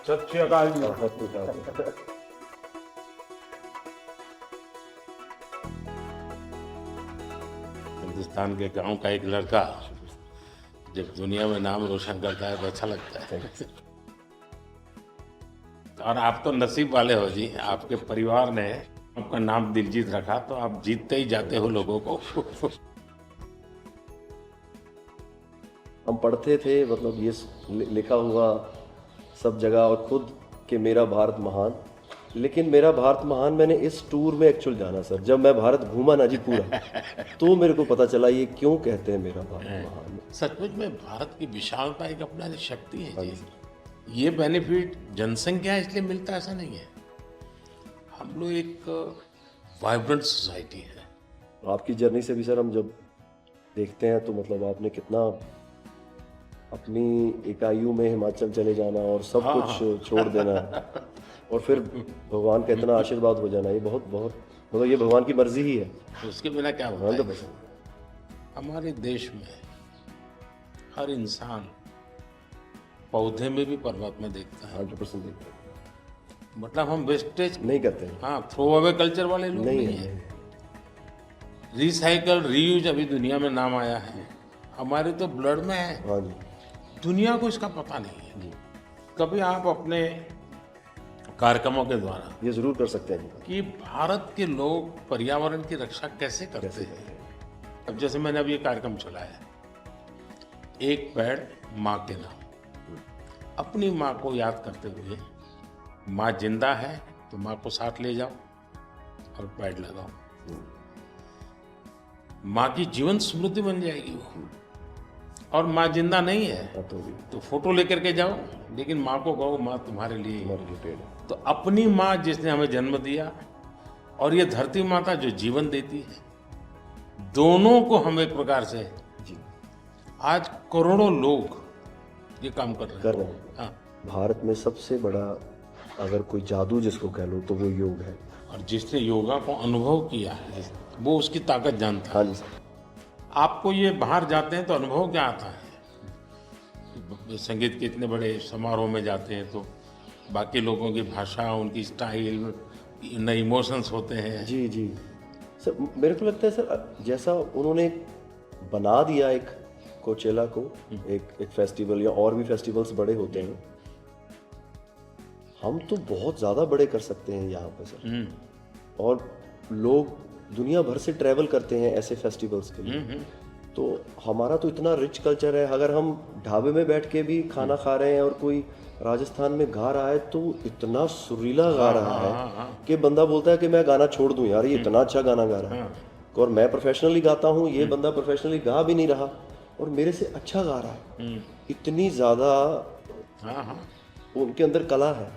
सत श्री अकाल जी। हिंदुस्तान के गांव का एक लड़का जब दुनिया में नाम रोशन करता है तो अच्छा लगता है। और आप तो नसीब वाले हो जी, आपके परिवार ने आपका नाम दिलजीत रखा तो आप जीतते ही जाते हो लोगों को। हम पढ़ते थे, मतलब ये लिखा हुआ सब जगह और खुद कि मेरा भारत महान। लेकिन मेरा भारत महान मैंने इस टूर में एक्चुअल जाना सर, जब मैं भारत घूमा ना जी पूरा, तो मेरे को पता चला ये क्यों कहते हैं मेरा भारत महान। सचमुच में भारत की विशालता एक अपना शक्ति है जी। ये बेनिफिट जनसंख्या है इसलिए मिलता है ऐसा नहीं है। हम लोग एक वाइब्रेंट सोसाइटी है। आपकी जर्नी से भी सर हम जब देखते हैं तो मतलब आपने कितना अपनी इकाइयों में हिमाचल चले जाना और सब कुछ छोड़ देना और फिर भगवान का इतना आशीर्वाद हो जाना, ये बहुत बहुत मतलब ये भगवान की मर्जी ही है। तो उसके बिना क्या होता है? हमारे देश में हर इंसान पौधे में भी परमात्मा देखता है। 100% देखते हैं। मतलब हम वेस्टेज नहीं करते हैं। हाँ, थ्रो अवे कल्चर वाले लोग नहीं है। रिसाइकल रीयूज अभी दुनिया में नाम आया है, हमारे तो ब्लड में है। हाँ जी। दुनिया को इसका पता नहीं है। कभी आप अपने कार्यक्रमों के द्वारा ये जरूर कर सकते हैं कि भारत के लोग पर्यावरण की रक्षा कैसे करते हैं। अब जैसे मैंने अभी ये कार्यक्रम चलाया, एक पेड़ माँ के नाम, अपनी माँ को याद करते हुए, माँ जिंदा है तो माँ को साथ ले जाओ और पेड़ लगाओ। माँ की जीवन स्मृति बन जाएगी वो। और माँ जिंदा नहीं है तो फोटो लेकर के जाओ, लेकिन माँ को कहो माँ तुम्हारे लिए पेड़। तो अपनी माँ जिसने हमें जन्म दिया और ये धरती माता जो जीवन देती है, दोनों को हम एक प्रकार से जी आज करोड़ों लोग ये काम कर रहे हैं। हाँ। भारत में सबसे बड़ा अगर कोई जादू जिसको कह लो तो वो योग है। और जिसने योगा को अनुभव किया है वो उसकी ताकत जानता है। हाँ जी सर। आपको ये बाहर जाते हैं तो अनुभव क्या आता है? संगीत के इतने बड़े समारोह में जाते हैं तो बाकी लोगों की भाषा, उनकी स्टाइल, नए इमोशंस होते हैं। जी जी सर, मेरे को लगता है सर जैसा उन्होंने बना दिया एक कोचेला को एक फेस्टिवल या और भी फेस्टिवल्स बड़े होते हैं, हम तो बहुत ज़्यादा बड़े कर सकते हैं यहाँ पे सर। और लोग दुनिया भर से ट्रैवल करते हैं ऐसे फेस्टिवल्स के लिए। तो हमारा तो इतना रिच कल्चर है, अगर हम ढाबे में बैठ के भी खाना खा रहे हैं और कोई राजस्थान में गा रहा है तो इतना सुरीला गा रहा है कि बंदा बोलता है कि मैं गाना छोड़ दूं यार, ये इतना अच्छा गाना गा रहा है। और मैं प्रोफेशनली गाता हूँ, ये बंदा प्रोफेशनली गा भी नहीं रहा और मेरे से अच्छा गा रहा है। इतनी ज़्यादा उनके अंदर कला है।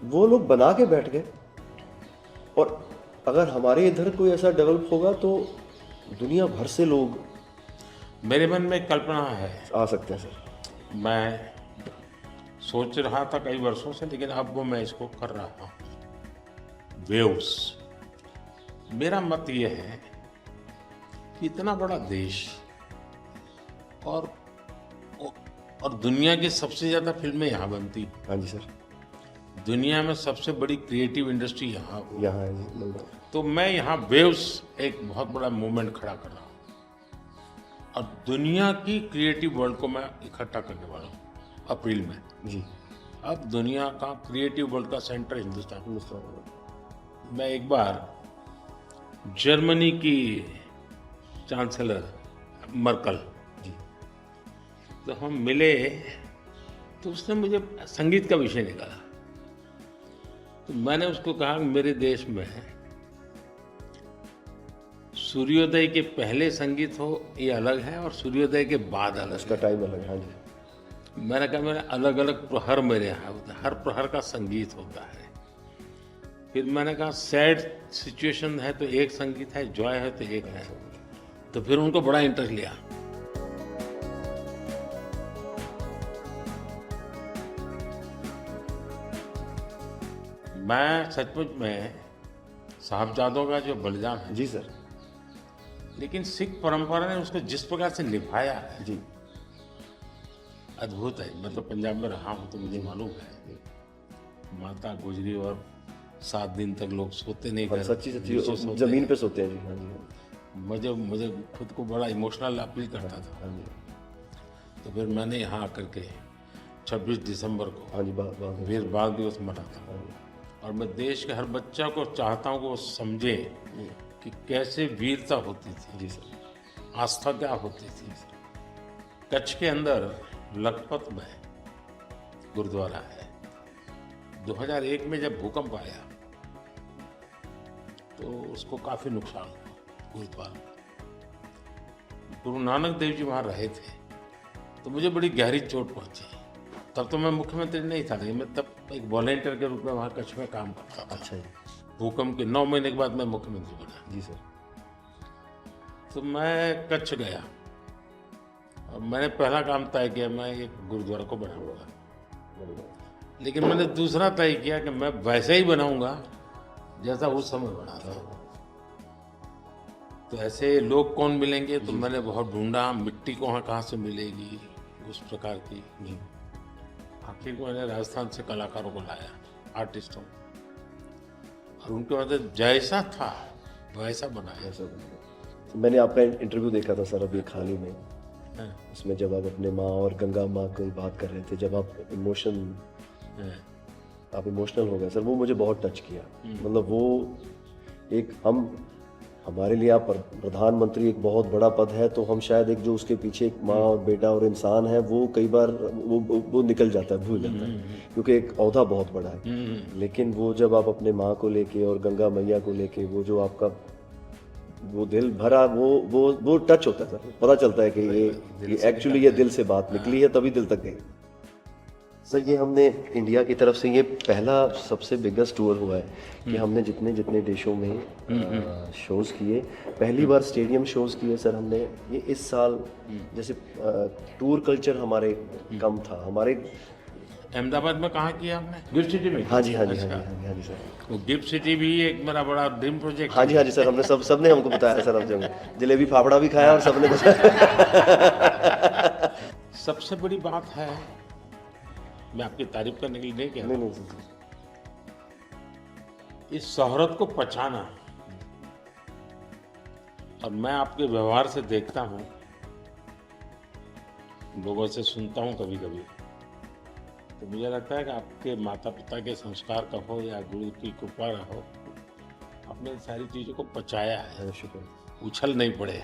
वो लोग बना के बैठ गए। और अगर हमारे इधर कोई ऐसा डेवलप होगा तो दुनिया भर से लोग, मेरे मन में कल्पना है, आ सकते हैं सर। मैं सोच रहा था कई वर्षों से, लेकिन अब वो मैं इसको कर रहा हूँ। वेव्स। मेरा मत ये है कि इतना बड़ा देश और दुनिया की सबसे ज़्यादा फिल्में यहाँ बनती। हाँ जी सर। दुनिया में सबसे बड़ी क्रिएटिव इंडस्ट्री यहाँ है जी। तो मैं यहाँ वेव्स एक बहुत बड़ा मूवमेंट खड़ा कर रहा हूँ और दुनिया की क्रिएटिव वर्ल्ड को मैं इकट्ठा करने वाला हूँ अप्रैल में जी। अब दुनिया का क्रिएटिव वर्ल्ड का सेंटर हिंदुस्तान। मैं एक बार जर्मनी की चांसलर मर्कल जी, तो हम मिले तो उसने मुझे संगीत का विषय निकाला। तो मैंने उसको कहा कि मेरे देश में सूर्योदय के पहले संगीत हो ये अलग है और सूर्योदय के बाद अलग, उसका टाइम अलग है। हाँ जी। मैंने कहा मेरे अलग अलग प्रहर मेरे यहाँ होता है, हर प्रहर का संगीत होता है। फिर मैंने कहा सैड सिचुएशन है तो एक संगीत है, जॉय है तो एक है। तो फिर उनको बड़ा इंटरेस्ट लिया। मैं सचमुच में साहबजादों का जो बलिदान है जी सर, लेकिन सिख परंपरा ने उसको जिस प्रकार से निभाया है जी, अद्भुत है। मैं तो पंजाब में रहा हूँ तो मुझे मालूम है, माता गुजरी और 7 दिन तक लोग सोते नहीं हाँ, घर, सच्ची नीचे सच्ची सोते जमीन हैं। पे सोते हैं जी। हाँ जी। मुझे खुद को बड़ा इमोशनल अपील करता था। हाँ जी। तो फिर मैंने यहाँ आकर के 26 दिसंबर को हाँ जी। बात वीर बाल दिवस मना था। हाँ जी। और मैं देश के हर बच्चा को चाहता हूँ कि वो समझे कि कैसे वीरता होती थी, जी सर। आस्था क्या होती थी। कच्छ के अंदर लखपत में गुरुद्वारा है। 2001 में जब भूकंप आया तो उसको काफी नुकसान हुआ गुरुद्वारा। गुरु नानक देव जी वहाँ रहे थे तो मुझे बड़ी गहरी चोट पहुंची। तब तो मैं मुख्यमंत्री नहीं था, लेकिन मैं तब एक वॉलेंटियर के रूप में वहाँ कच्छ में काम करता था। अच्छा जी। भूकंप के 9 महीने के बाद मैं मुख्यमंत्री बना। जी सर। तो मैं कच्छ गया और मैंने पहला काम तय किया, मैं एक गुरुद्वारा को बनाऊंगा। लेकिन मैंने दूसरा तय किया कि मैं वैसे ही बनाऊंगा जैसा उस समय बना था। तो ऐसे लोग कौन मिलेंगे, तो मैंने बहुत ढूंढा मिट्टी कहाँ से मिलेगी उस प्रकार की। आखिर को मैंने राजस्थान से कलाकारों को लाया, आर्टिस्टों, और उनके बाद जैसा था वैसा बनाया। ऐसा तो मैंने आपका इंटरव्यू देखा था सर अभी हाल ही में। हाँ, उसमें जब आप अपने माँ और गंगा माँ की बात कर रहे थे, जब आप इमोशनल हो गए सर, वो मुझे बहुत टच किया। मतलब वो एक हमारे लिए आप प्रधानमंत्री एक बहुत बड़ा पद है, तो हम शायद एक जो उसके पीछे एक माँ और बेटा और इंसान है, वो कई बार वो निकल जाता है, भूल जाता है, क्योंकि एक औहदा बहुत बड़ा है। लेकिन वो जब आप अपने माँ को लेके और गंगा मैया को लेके, वो जो आपका वो दिल भरा, वो टच होता है सर। पता चलता है कि ये एक्चुअली ये दिल से बात निकली है, तभी दिल तक गई। सर ये हमने इंडिया की तरफ से ये पहला सबसे बिगेस्ट टूर हुआ है कि हमने जितने देशों में शोज़ किए, पहली बार स्टेडियम शोज़ किए सर हमने। ये इस साल जैसे टूर कल्चर हमारे कम था हमारे। अहमदाबाद में कहाँ किया आपने? गिफ्ट सिटी में? हाँ जी हाँ जी अच्छा। हाँ जी हाँ जी सर। वो गिफ्ट सिटी भी एक मेरा बड़ा ड्रीम प्रोजेक्ट हाँ जी सर, हमने सबने हमको बताया सर, हम जब जलेबी फाफड़ा भी खाया और सबने बताया। सबसे बड़ी बात है, मैं आपकी तारीफ करने के लिए नहीं कह रहा, नहीं सर, इस शोहरत को पहचाना। और मैं आपके व्यवहार से देखता हूँ, लोगों से सुनता हूँ कभी कभी, तो मुझे लगता है कि आपके माता पिता के संस्कार का हो या गुरु की कृपा का हो, आपने सारी चीज़ों को पचाया है, शुक्र। उछल नहीं पड़े।